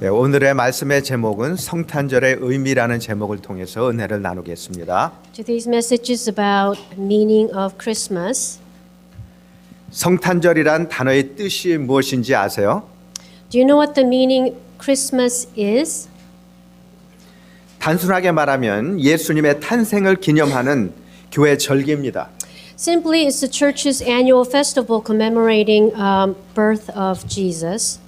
네, 오늘의 말씀의 제목은 성탄절의 의미라는 제목을 통해서 은혜를 나누겠습니다. Today's message is about meaning of Christmas. 성탄절이란 단어의 뜻이 무엇인지 아세요? Do you know what the meaning Christmas is? 단순하게 말하면 예수님의 탄생을 기념하는 교회 절기입니다. Simply, it's the church's annual festival commemorating birth of Jesus.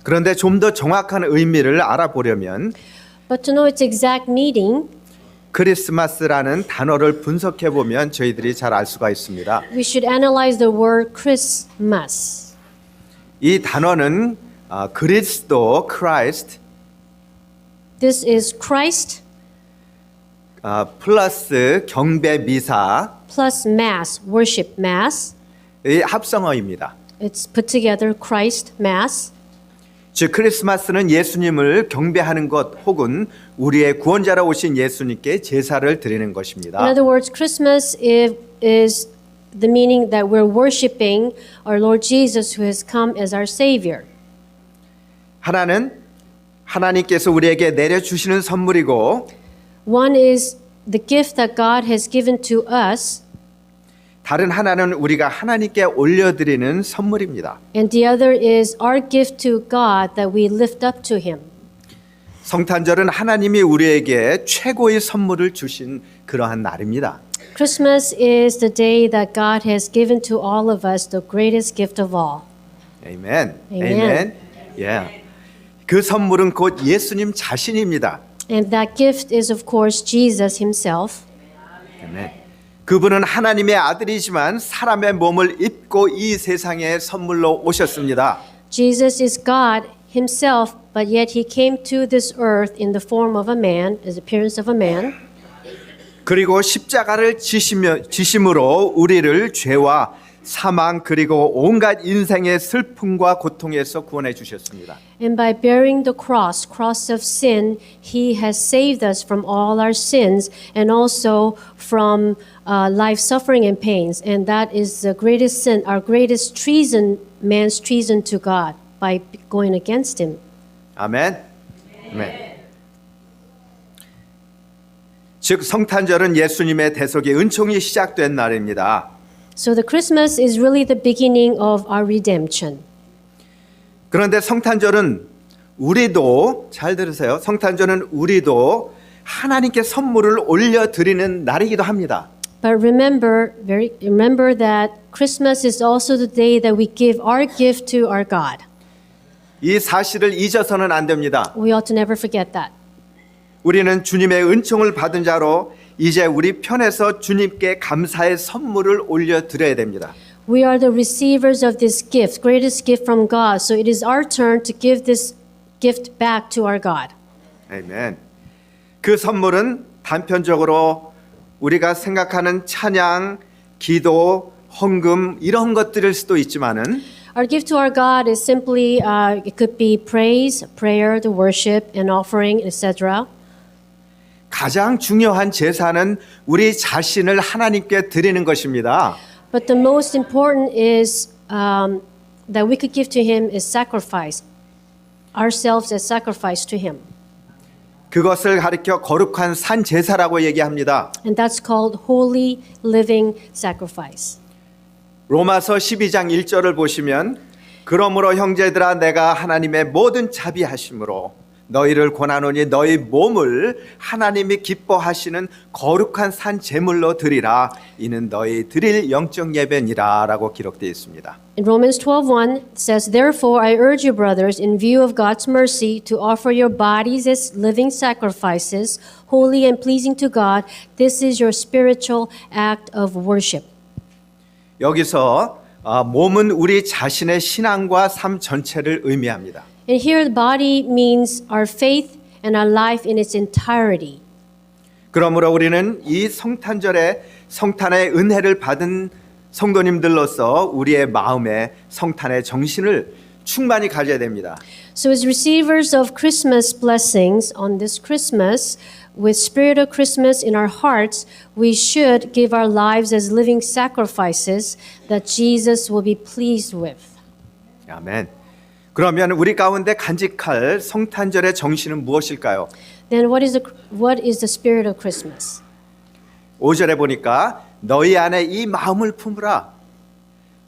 그런데 좀 더 정확한 의미를 알아보려면 But to know its exact meaning, 크리스마스라는 단어를 분석해 보면 저희들이 잘 알 수가 있습니다. we should analyze the word Christmas. 이 단어는 그리스도, Christ This is Christ 플러스 경배 미사의 plus Mass, worship Mass. 합성어입니다. It's put together, Christ Mass. 즉 크리스마스는 예수님을 경배하는 것 혹은 우리의 구원자로 오신 예수님께 제사를 드리는 것입니다. In other words, Christmas is the meaning that we're worshiping our Lord Jesus who has come as our Savior. 하나는 하나님께서 우리에게 내려주시는 선물이고 One is the gift that God has given to us, 다른 하나는 우리가 하나님께 올려드리는 선물입니다. and the other is our gift to God that we lift up to Him. 성탄절은 하나님이 우리에게 최고의 선물을 주신 그러한 날입니다. Christmas is the day that God has given to all of us the greatest gift of all. 아멘. Amen. 예. 그 선물은 곧 예수님 자신입니다. And that gift is, of course, Jesus Himself. 아멘. 그분은 하나님의 아들이지만 사람의 몸을 입고 이 세상에 선물로 오셨습니다. Jesus is God Himself, but yet He came to this earth in the form of a man, as appearance of a man. 그리고 십자가를 지심으로 우리를 죄와 사망 그리고 온갖 인생의 슬픔과 고통에서 구원해 주셨습니다. And by bearing the cross of sin, He has saved us from all our sins and also from life suffering and pains. And that is the greatest sin, our greatest treason, man's treason to God by going against Him. 아멘. 아멘. 즉 성탄절은 예수님의 대속의 은총이 시작된 날입니다. So the Christmas is really the beginning of our redemption. 그런데 성탄절은 우리도 잘 들으세요. 성탄절은 우리도 하나님께 선물을 올려 드리는 날이기도 합니다. But remember that Christmas is also the day that we give our gift to our God. 이 사실을 잊어서는 안 됩니다. We ought to never forget that. 우리는 주님의 은총을 받은 자로 이제 우리 편에서 주님께 감사의 선물을 올려 드려야 됩니다. We are the receivers of this gift, greatest gift from God. So it is our turn to give this gift back to our God. 아멘. 그 선물은 단편적으로 우리가 생각하는 찬양, 기도, 헌금 이런 것들일 수도 있지만은 Our gift to our God is simply it could be praise, prayer, the worship, and offering, etc. 가장 중요한 제사는 우리 자신을 하나님께 드리는 것입니다. But the most important is that we could give to Him is sacrifice, ourselves as sacrifice to Him. 그것을 가리켜 거룩한 산 제사라고 얘기합니다. And that's called holy living sacrifice. 로마서 12장 1절을 보시면 그러므로 형제들아 내가 하나님의 모든 자비하심으로 너희를 권하노니 너희 몸을 하나님이 기뻐하시는 거룩한 산 제물로 드리라 이는 너희 드릴 영적 예배니라라고 기록되어 있습니다. In Romans 12:1 it says, "Therefore I urge you, brothers, in view of God's mercy, to offer your bodies as living sacrifices, holy and pleasing to God. This is your spiritual act of worship." 여기서 몸은 우리 자신의 신앙과 삶 전체를 의미합니다. And here the body means our faith and our life in its entirety. 그러므로 우리는 이 성탄절에 성탄의 은혜를 받은 성도님들로서 우리의 마음에 성탄의 정신을 충만히 가져야 됩니다. So as receivers of Christmas blessings on this Christmas, with spirit of Christmas in our hearts, we should give our lives as living sacrifices that Jesus will be pleased with. 아멘. 그러면 우리 가운데 간직할 성탄절의 정신은 무엇일까요? Then what is the spirit of Christmas? 5절에 보니까 너희 안에 이 마음을 품으라.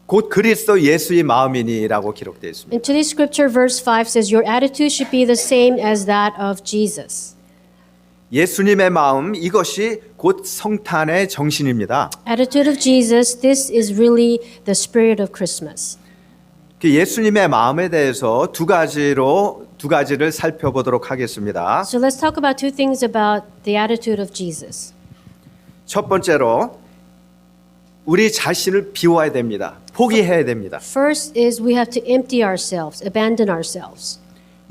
곧 그리스도 예수의 마음이니라고 기록되어 있습니다. In today's scripture, verse 5 says, Your attitude should be the same as that of Jesus. 예수님의 마음, 이것이 곧 성탄의 정신입니다. Attitude of Jesus, this is really the spirit of Christmas. 그 예수님의 마음에 대해서 두 가지를 살펴보도록 하겠습니다. So let's talk about two things about the attitude of Jesus. 첫 번째로 우리 자신을 비워야 됩니다. 포기해야 됩니다. First is we have to empty ourselves, abandon ourselves.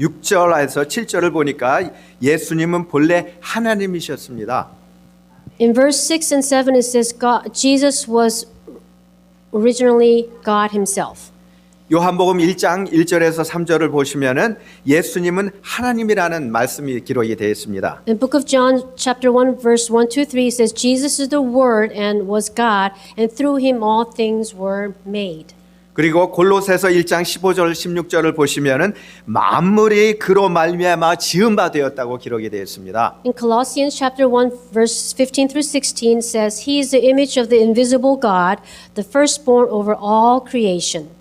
6절에서 7절을 보니까 예수님은 본래 하나님이셨습니다. In verse 6 and 7 it says Jesus was originally God himself. 요한복음 1장 1절에서 3절을 보시면은 예수님은 하나님이라는 말씀이 기록이 되어 있습니다. In book of John chapter 1 verse 1 to 3 it says Jesus is the word and was God and through him all things were made. 그리고 골로새서 1장 15절 16절을 보시면은 만물이 그로 말미암아 지은 바 되었다고 기록이 되어 있습니다. In Colossians chapter 1 verse 15 through 16 says he is the image of the invisible God, the firstborn over all creation.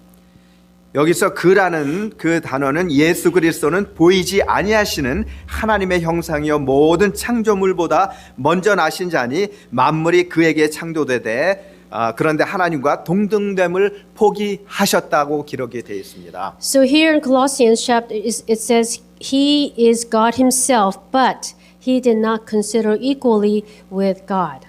여기서 그라는 그 단어는 예수 그리스도는 보이지 아니하시는 하나님의 형상이요 모든 창조물보다 먼저 나신 자니 만물이 그에게 창조되되 그런데 하나님과 동등됨을 포기하셨다고 기록이 되어 있습니다. So here in Colossians chapter it says he is God himself but he did not consider equally with God.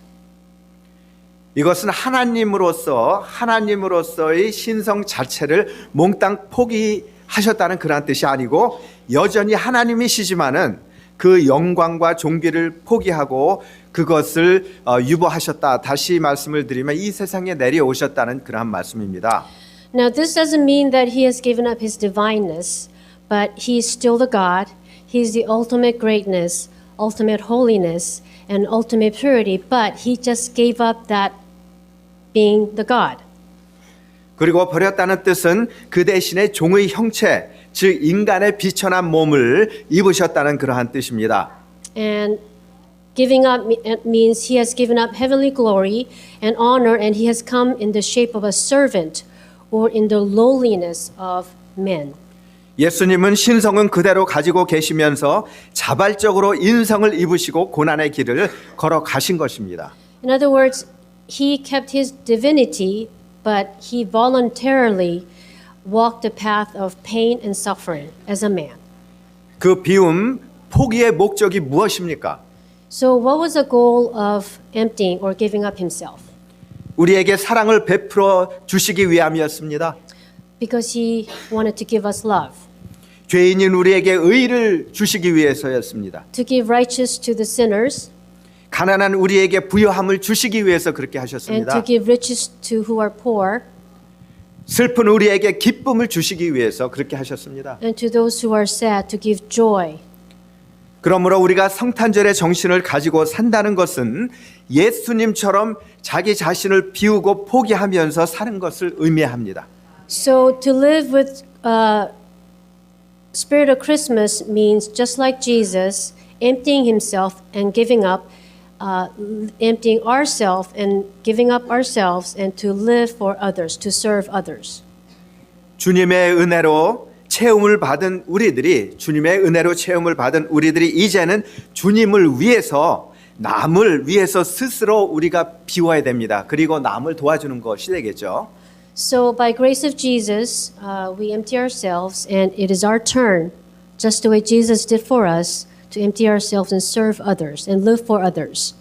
이것은 하나님으로서의 신성 자체를 몽땅 포기하셨다는 그런 뜻이 아니고 여전히 하나님이시지만은 그 영광과 존귀를 포기하고 그것을 유보하셨다. 다시 말씀을 드리면 이 세상에 내려오셨다는 그러한 말씀입니다. Now this doesn't mean that he has given up his divineness, but he is still the God. He is the ultimate greatness, ultimate holiness, and ultimate purity, but he just gave up that being the God. 그리고 버렸다는 뜻은 그 대신에 종의 형체, 즉 인간의 비천한 몸을 입으셨다는 그러한 뜻입니다. And giving up means he has given up heavenly glory and honor, and he has come in the shape of a servant or in the lowliness of men. 예수님은 신성은 그대로 가지고 계시면서 자발적으로 인성을 입으시고 고난의 길을 걸어가신 것입니다. In other words, he kept his divinity, but he voluntarily walked the path of pain and suffering as a man. 그 비움, 포기의 목적이 무엇입니까? So what was the goal of emptying or giving up himself? 우리에게 사랑을 베풀어 주시기 위함이었습니다. Because he wanted to give us love, 죄인인 우리에게 의를 주시기 위해서였습니다. to give righteousness to the sinners, 가난한 우리에게 부유함을 주시기 위해서 그렇게 and 하셨습니다. to give riches to who are poor, 슬픈 우리에게 기쁨을 주시기 위해서 그렇게 하셨습니다. and to those who are sad, to give joy. 그러므로 우리가 성탄절의 정신을 가지고 산다는 것은 예수님처럼 자기 자신을 비우고 포기하면서 사는 것을 의미합니다. So to live with spirit of Christmas means just like Jesus, emptying himself and giving up, emptying ourselves and giving up ourselves, and to live for others, to serve others. 주님의 은혜로 체험을 받은 우리들이 이제는 주님을 위해서 남을 위해서 스스로 우리가 비워야 됩니다. 그리고 남을 도와주는 것이 되겠죠. So by grace of Jesus, we empty ourselves, and it is our turn, just the way Jesus did for us, to empty ourselves and serve others and live for others.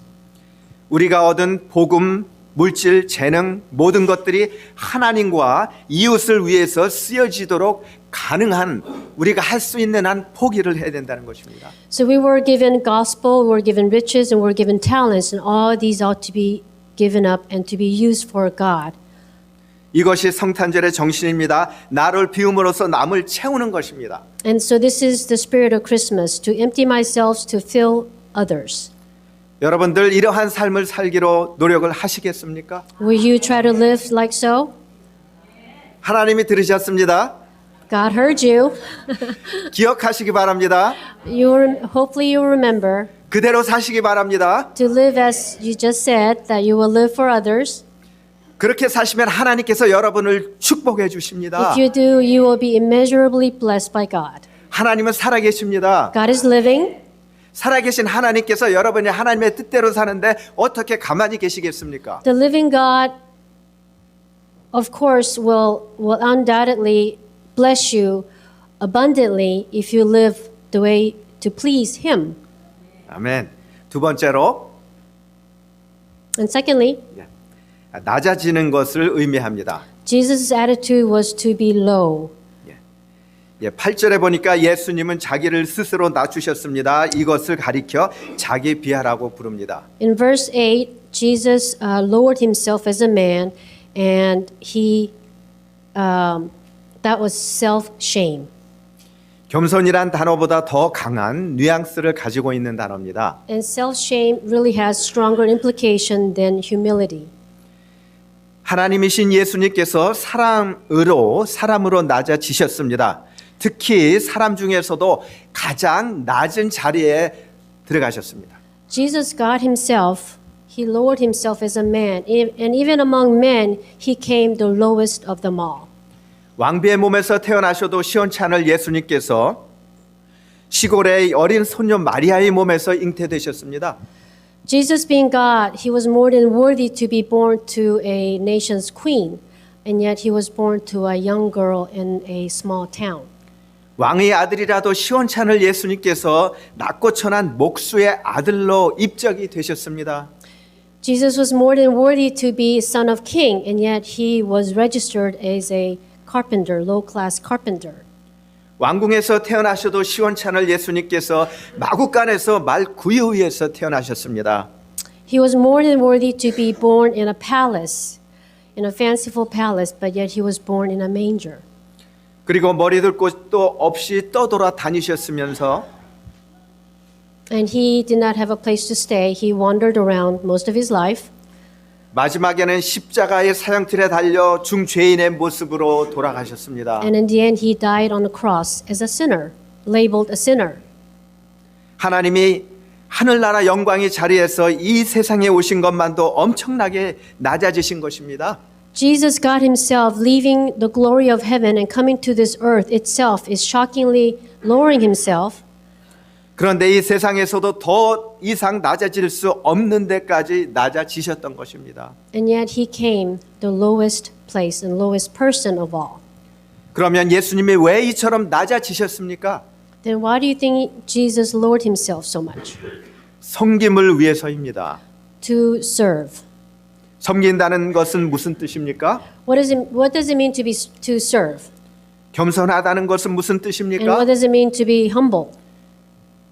우리가 얻은 복음, 물질, 재능 모든 것들이 하나님과 이웃을 위해서 쓰여지도록 가능한 우리가 할 수 있는 한 포기를 해야 된다는 것입니다. So we were given gospel, we were given riches, and we were given talents, and all these ought to be given up and to be used for God. 이것이 성탄절의 정신입니다. 나를 비움으로써 남을 채우는 것입니다. And so this is the spirit of Christmas, to empty myself to fill others. 여러분들 이러한 삶을 살기로 노력을 하시겠습니까? Will you try to live like so? 하나님이 들으셨습니다. God heard you. 기억하시기 바랍니다. Hopefully you remember 그대로 사시기 바랍니다. to live as you just said, that you will live for others. 그렇게 사시면 하나님께서 여러분을 축복해 주십니다. If you do, you will be immeasurably blessed by God. 하나님은 살아계십니다. God is living. 살아계신 하나님께서 여러분이 하나님의 뜻대로 사는데 어떻게 가만히 계시겠습니까? The living God, of course, will undoubtedly bless you abundantly if you live the way to please Him. 아멘. 두 번째로 And secondly, 낮아지는 것을 의미합니다. Jesus' attitude was to be low. 8절에 보니까 예수님은 자기를 스스로 낮추셨습니다. 이것을 가리켜 자기 비하라고 부릅니다. In verse 8, Jesus lowered himself as a man, and that was self-shame. 겸손이란 단어보다 더 강한 뉘앙스를 가지고 있는 단어입니다. And self-shame really has stronger implication than humility. 하나님이신 예수님께서 사람으로 낮아지셨습니다. 특히 사람 중에서도 가장 낮은 자리에 들어가셨습니다. Jesus God himself, he lowered himself as a man, and even among men, he came the lowest of them all. 왕비의 몸에서 태어나셔도 시원찮을 예수님께서 시골의 어린 소녀 마리아의 몸에서 잉태되셨습니다. Jesus being God, he was more than worthy to be born to a nation's queen, and yet he was born to a young girl in a small town. 왕의 아들이라도 시원찮을 예수님께서 낮고 천한 목수의 아들로 입적이 되셨습니다. Jesus was more than worthy to be son of king, and yet he was registered as a carpenter, low-class carpenter. 왕궁에서 태어나셔도 시원찮을 예수님께서 마구간에서 말 구유위에서 태어나셨습니다. He was more than worthy to be born in a palace, in a fanciful palace, but yet he was born in a manger. 그리고 머리둘 곳도 없이 떠돌아 다니셨으면서 And he did not have a place to stay. He wandered around most of his life. 마지막에는 십자가의 사형틀에 달려 중죄인의 모습으로 돌아가셨습니다. And in the end, he died on the cross as a sinner, labeled a sinner. 하나님이 하늘나라 영광의 자리에서 이 세상에 오신 것만도 엄청나게 낮아지신 것입니다. Jesus, God himself, leaving the glory of heaven and coming to this earth itself is shockingly lowering himself. 그런데 이 세상에서도 더 이상 낮아질 수 없는 데까지 낮아지셨던 것입니다. And yet he came the lowest place and lowest person of all. 그러면 예수님이 왜 이처럼 낮아지셨습니까? Then why do you think Jesus lowered himself so much? 섬김을 위해서입니다. To serve. 섬긴다는 것은 무슨 뜻입니까? What does it mean to serve? 겸손하다는 것은 무슨 And what 뜻입니까? does it mean to be humble?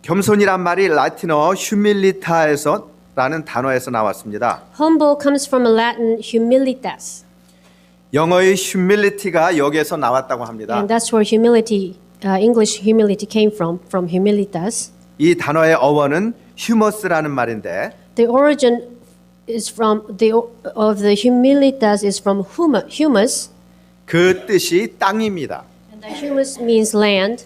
겸손이란 말이 라틴어 휴밀리타에서라는 단어에서 나왔습니다. Humble comes from a Latin humilitas. 영어의 humility가 여기에서 나왔다고 합니다. And that's where humility, English humility came from humilitas. 이 단어의 어원은 humus라는 말인데 The origin is of the humilitas is from humus. 그 뜻이 땅입니다. And the humus means land.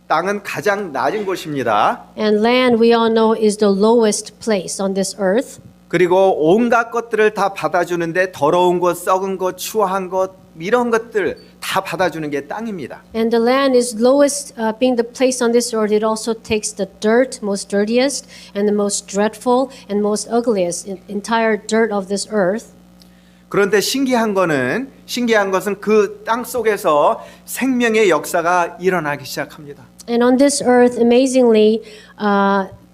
땅은 가장 낮은 곳입니다. And land, we all know, is the lowest place on this earth. 그리고 온갖 것들을 다 받아주는데 더러운 것, 썩은 것, 추한 것 이런 것들 다 받아주는 게 땅입니다. And the land is lowest, being the place on this earth. It also takes the dirt, most dirtiest, and the most dreadful and most ugliest, entire dirt of this earth. 그런데 신기한 것은 그 땅 속에서 생명의 역사가 일어나기 시작합니다. And on this earth, amazingly,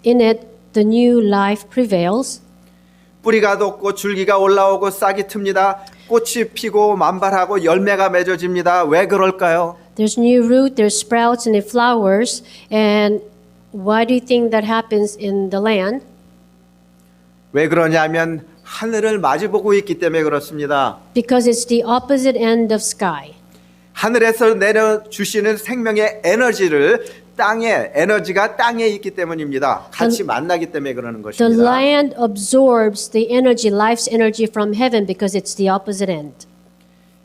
in it, the new life prevails. 뿌리가 돋고 줄기가 올라오고 싹이 틉니다. 꽃이 피고 만발하고 열매가 맺어집니다. 왜 그럴까요? There's new root, there's sprouts, and it flowers. And why do you think that happens in the land? 왜 그러냐면 하늘을 마주보고 있기 때문에 그렇습니다. Because it's the opposite end of sky. 하늘에서 내려주시는 생명의 에너지를 에너지가 땅에 있기 때문입니다. 같이 만나기 때문에 그러는 The 것입니다. land absorbs the energy, life's energy from heaven because it's the opposite end.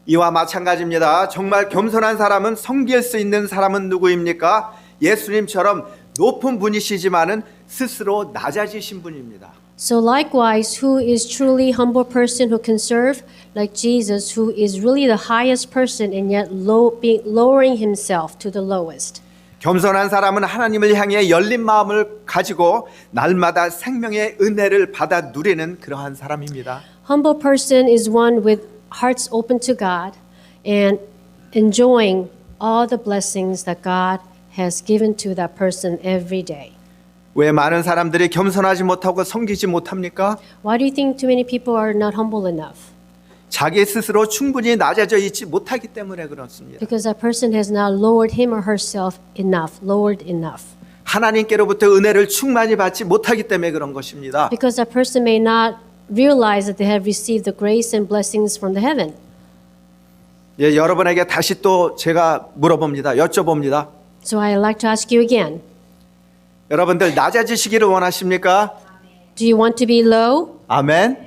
이와 마찬가지입니다. 정말 겸손한 사람은 섬길 수 있는 사람은 누구입니까? 예수님처럼 높은 분이시지만은 스스로 낮아지신 분입니다. So likewise, who is truly humble person who can serve like Jesus, who is really the highest person and yet lowering himself to the lowest. 겸손한 사람은 하나님을 향해 열린 마음을 가지고 날마다 생명의 은혜를 받아 누리는 그러한 사람입니다. Humble person is one with hearts open to God and enjoying all the blessings that God has given to that person every day. 왜 많은 사람들이 겸손하지 못하고 섬기지 못합니까? Why do you think too many people are not humble enough? 자기 스스로 충분히 낮아져 있지 못하기 때문에 그렇습니다. Because that person has not lowered him or herself enough, lowered enough. 하나님께로부터 은혜를 충만히 받지 못하기 때문에 그런 것입니다. Because that person may not realize that they have received the grace and blessings from the heaven. 예, 여러분에게 다시 또 제가 물어봅니다. 여쭤봅니다. So I'd like to ask you again. 여러분들 낮아지시기를 원하십니까? Do you want to be low? 아멘.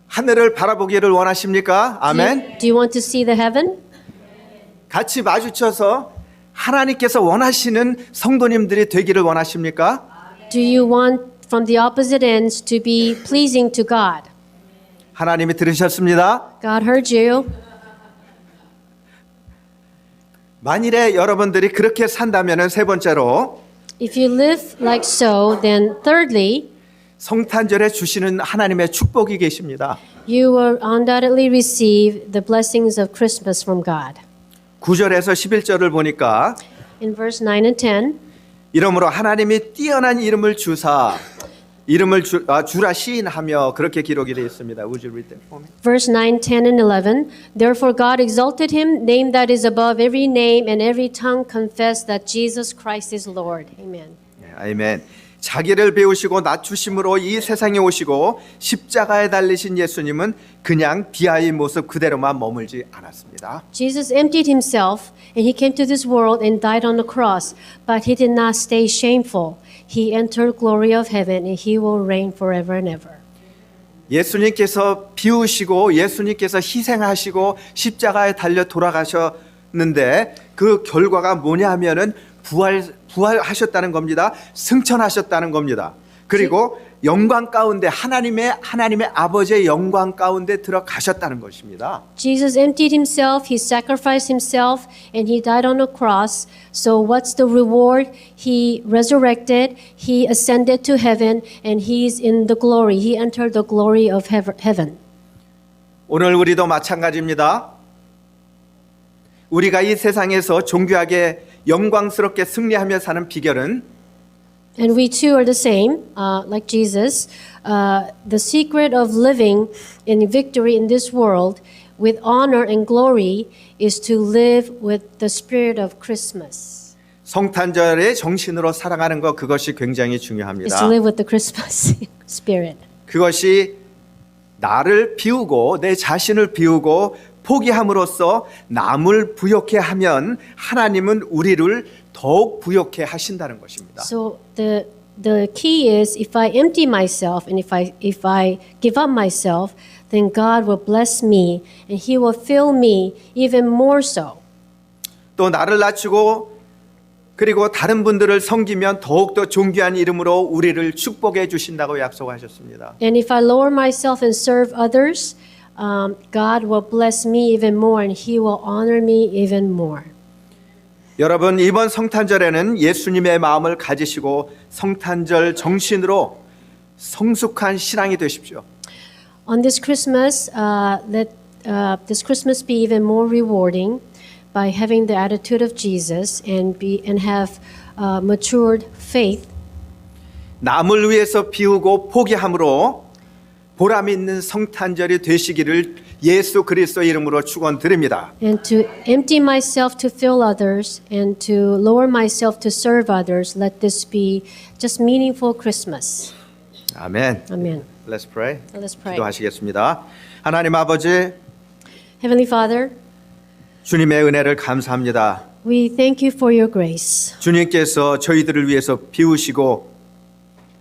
하늘을 바라보기를 원하십니까? 아멘. Do you want to see the heaven? 같이 마주쳐서 하나님께서 원하시는 성도님들이 되기를 원하십니까? Do you want from the opposite ends to be pleasing to God? 하나님이 들으셨습니다. God heard you. 만일에 여러분들이 그렇게 산다면은 세 번째로 If you live like so, then thirdly, 성탄절에 주시는 하나님의 축복이 계십니다. you will undoubtedly receive the blessings of Christmas from God. 9절에서 11절을 보니까 In verse 9 and 10, 이러므로 하나님이 뛰어난 이름을 주사 이름을 주라 시인하며 그렇게 기록이 되어 있습니다. Would you read that for me? verse 9, 10, and 11, therefore God exalted him, name that is above every name, and every tongue confess that Jesus Christ is Lord. Amen. 아멘. 자기를 배우시고 낮추심으로 이 세상에 오시고 십자가에 달리신 예수님은 그냥 비하의 모습 그대로만 머물지 않았습니다. Jesus emptied himself, and he came to this world and died on the cross, but he did not stay shameful. He entered glory of heaven, and he will reign forever and ever. 예수님께서 비우시고 예수님께서 희생하시고 십자가에 달려 돌아가셨는데 그 결과가 뭐냐면은 부활하셨다는 겁니다. 승천하셨다는 겁니다. 그리고 영광 가운데 하나님의 아버지의 영광 가운데 들어가셨다는 것입니다. Jesus emptied himself, he sacrificed himself, and he died on the cross. So what's the reward? He resurrected, he ascended to heaven, and he's in the glory. He entered the glory of heaven. 오늘 우리도 마찬가지입니다. 우리가 이 세상에서 존귀하게 영광스럽게 승리하며 사는 비결은 And we too are the same, like Jesus. The secret of living in victory in this world with honor and glory is to live with the spirit of Christmas. 성탄절의 정신으로 살아가는 것 그것이 굉장히 Is to 중요합니다. live with the Christmas spirit. 그것이 나를 비우고 내 자신을 비우고 포기함으로써 남을 부욕해 하면 하나님은 우리를 더욱 부욕해 하신다는 것입니다. So the key is if I empty myself and if I give up myself, then God will bless me and He will fill me even more so. 또 나를 낮추고 그리고 다른 분들을 섬기면 더욱더 존귀한 이름으로 우리를 축복해 주신다고 약속하셨습니다. And if I lower myself and serve others, God will bless me even more and He will honor me even more. 여러분 이번 성탄절에는 예수님의 마음을 가지시고 성탄절 정신으로 성숙한 신앙이 되십시오. On this Christmas, let this Christmas be even more rewarding by having the attitude of Jesus and have matured faith. 남을 위해서 비우고 포기함으로 보람 있는 성탄절이 되시기를 예수 그리스도 이름으로 축원드립니다. And to empty myself to fill others and to lower myself to serve others, let this be just meaningful Christmas. 아멘. Amen. Let's pray. Let's pray. 기도하시겠습니다. 하나님 아버지 Heavenly Father, 주님의 은혜를 감사합니다. we thank you for your grace. 주님께서 저희들을 위해서 비우시고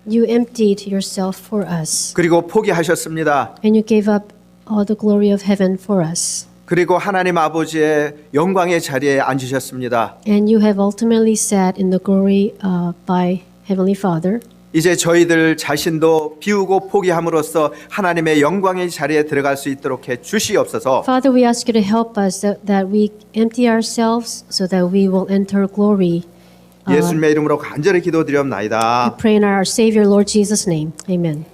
You emptied yourself for us 그리고 포기하셨습니다. and you gave up all the glory of heaven for us. 그리고 하나님 아버지의 영광의 자리에 앉으셨습니다. And you have ultimately sat in the glory by Heavenly Father. 이제 저희들 자신도 비우고 포기함으로써 하나님의 영광의 자리에 들어갈 수 있도록 해 주시옵소서. Father, we ask you to help us that we empty ourselves so that we will enter glory. 예수님의 이름으로 간절히 기도드리옵나이다. We pray in our Savior, Lord Jesus' name. Amen.